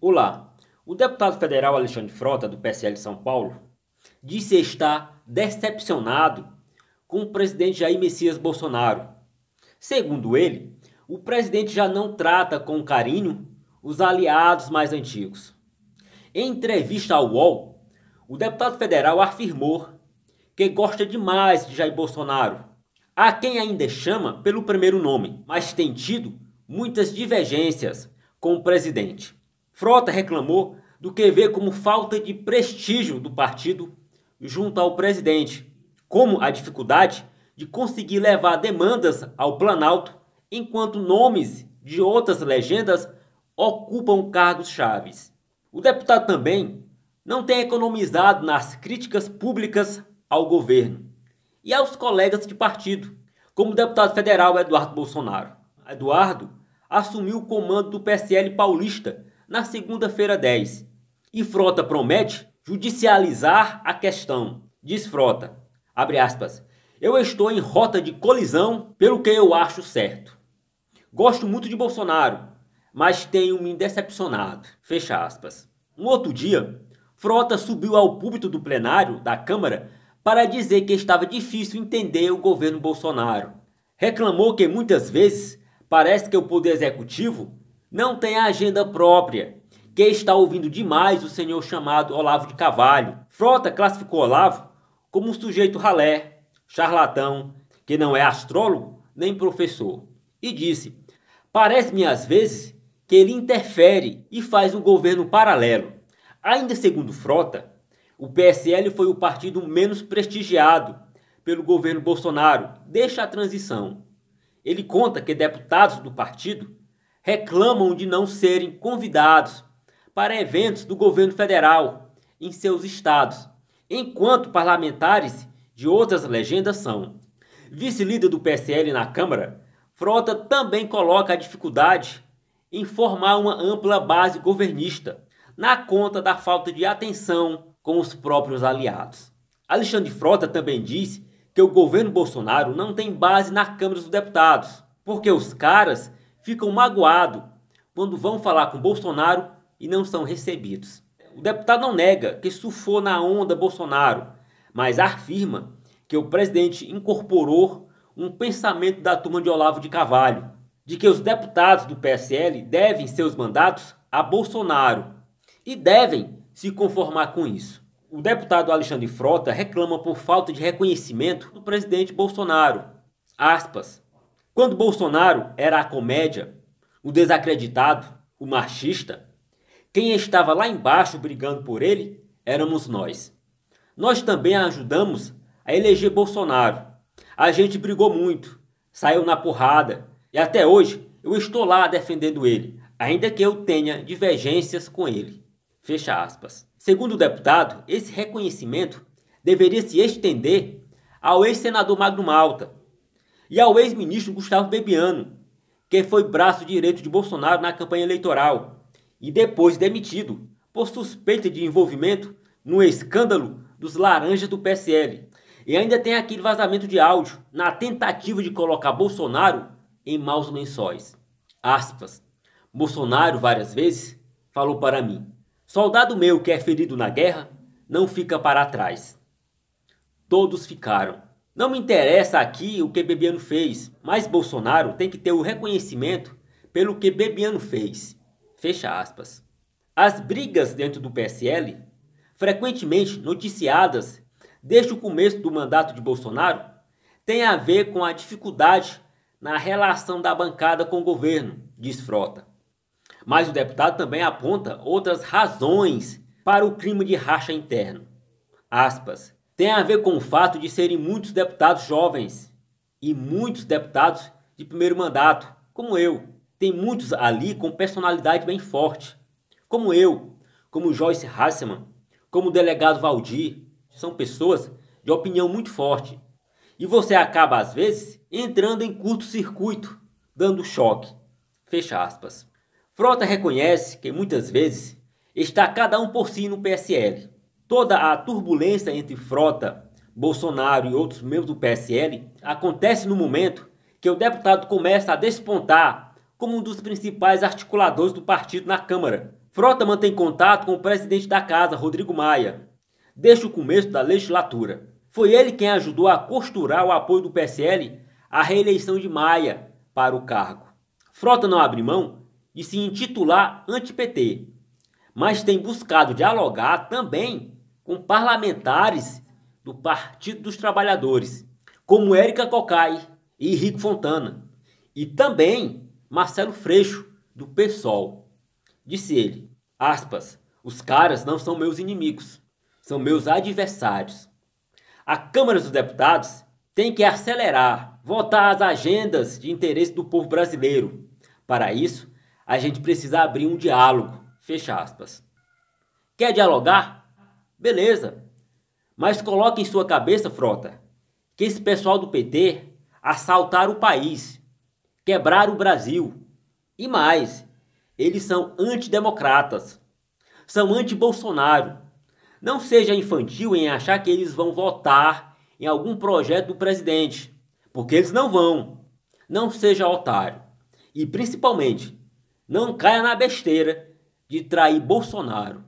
Olá, o deputado federal Alexandre Frota, do PSL de São Paulo, disse estar decepcionado com o presidente Jair Messias Bolsonaro. Segundo ele, o presidente já não trata com carinho os aliados mais antigos. Em entrevista ao UOL, o deputado federal afirmou que gosta demais de Jair Bolsonaro. Há quem ainda chama pelo primeiro nome, mas tem tido muitas divergências com o presidente. Frota reclamou do que vê como falta de prestígio do partido junto ao presidente, como a dificuldade de conseguir levar demandas ao Planalto, enquanto nomes de outras legendas ocupam cargos chaves. O deputado também não tem economizado nas críticas públicas ao governo e aos colegas de partido, como o deputado federal Eduardo Bolsonaro. Eduardo assumiu o comando do PSL paulista na segunda-feira 10 e Frota promete judicializar a questão. Diz Frota, abre aspas, eu estou em rota de colisão pelo que eu acho certo. Gosto muito de Bolsonaro, mas tenho me decepcionado. Fecha aspas. Um outro dia, Frota subiu ao púlpito do plenário da Câmara para dizer que estava difícil entender o governo Bolsonaro. Reclamou que muitas vezes parece que o Poder Executivo não tem agenda própria, que está ouvindo demais o senhor chamado Olavo de Carvalho. Frota classificou Olavo como um sujeito ralé, charlatão, que não é astrólogo nem professor. E disse, parece-me às vezes que ele interfere e faz um governo paralelo. Ainda segundo Frota, o PSL foi o partido menos prestigiado pelo governo Bolsonaro desde a transição. Ele conta que deputados do partido reclamam de não serem convidados para eventos do governo federal em seus estados, enquanto parlamentares de outras legendas são. Vice-líder do PSL na Câmara, Frota também coloca a dificuldade em formar uma ampla base governista, na conta da falta de atenção com os próprios aliados. Alexandre Frota também disse que o governo Bolsonaro não tem base na Câmara dos Deputados, porque os caras ficam magoados quando vão falar com Bolsonaro e não são recebidos. O deputado não nega que surfou na onda Bolsonaro, mas afirma que o presidente incorporou um pensamento da turma de Olavo de Carvalho, de que os deputados do PSL devem seus mandatos a Bolsonaro e devem se conformar com isso. O deputado Alexandre Frota reclama por falta de reconhecimento do presidente Bolsonaro. Aspas. Quando Bolsonaro era a comédia, o desacreditado, o machista, quem estava lá embaixo brigando por ele éramos nós. Nós também ajudamos a eleger Bolsonaro. A gente brigou muito, saiu na porrada e até hoje eu estou lá defendendo ele, ainda que eu tenha divergências com ele. Fecha aspas. Segundo o deputado, esse reconhecimento deveria se estender ao ex-senador Magno Malta e ao ex-ministro Gustavo Bebiano, que foi braço direito de Bolsonaro na campanha eleitoral e depois demitido por suspeita de envolvimento no escândalo dos laranjas do PSL. E ainda tem aquele vazamento de áudio na tentativa de colocar Bolsonaro em maus lençóis. Aspas. Bolsonaro várias vezes falou para mim, soldado meu que é ferido na guerra não fica para trás. Todos ficaram. Não me interessa aqui o que Bebiano fez, mas Bolsonaro tem que ter o reconhecimento pelo que Bebiano fez. Fecha aspas. As brigas dentro do PSL, frequentemente noticiadas desde o começo do mandato de Bolsonaro, têm a ver com a dificuldade na relação da bancada com o governo, diz Frota. Mas o deputado também aponta outras razões para o clima de racha interno. Aspas. Tem a ver com o fato de serem muitos deputados jovens e muitos deputados de primeiro mandato, como eu. Tem muitos ali com personalidade bem forte, como eu, como Joyce Hasselmann, como o delegado Valdir. São pessoas de opinião muito forte. E você acaba, às vezes, entrando em curto-circuito, dando choque. Fecha aspas. Frota reconhece que muitas vezes está cada um por si no PSL. Toda a turbulência entre Frota, Bolsonaro e outros membros do PSL acontece no momento que o deputado começa a despontar como um dos principais articuladores do partido na Câmara, Frota mantém contato com o presidente da casa, Rodrigo Maia, desde o começo da legislatura. Foi ele quem ajudou a costurar o apoio do PSL à reeleição de Maia para o cargo. Frota não abre mão de se intitular anti-PT, mas tem buscado dialogar também com parlamentares do Partido dos Trabalhadores, como Érica Cocai e Henrique Fontana, e também Marcelo Freixo, do PSOL. Disse ele, aspas, os caras não são meus inimigos, são meus adversários. A Câmara dos Deputados tem que acelerar, votar as agendas de interesse do povo brasileiro. Para isso, a gente precisa abrir um diálogo, fecha aspas. Quer dialogar? Beleza. Mas coloque em sua cabeça, Frota, que esse pessoal do PT assaltaram o país, quebraram o Brasil. E mais, eles são antidemocratas, são anti-Bolsonaro. Não seja infantil em achar que eles vão votar em algum projeto do presidente, porque eles não vão. Não seja otário. E principalmente, não caia na besteira de trair Bolsonaro.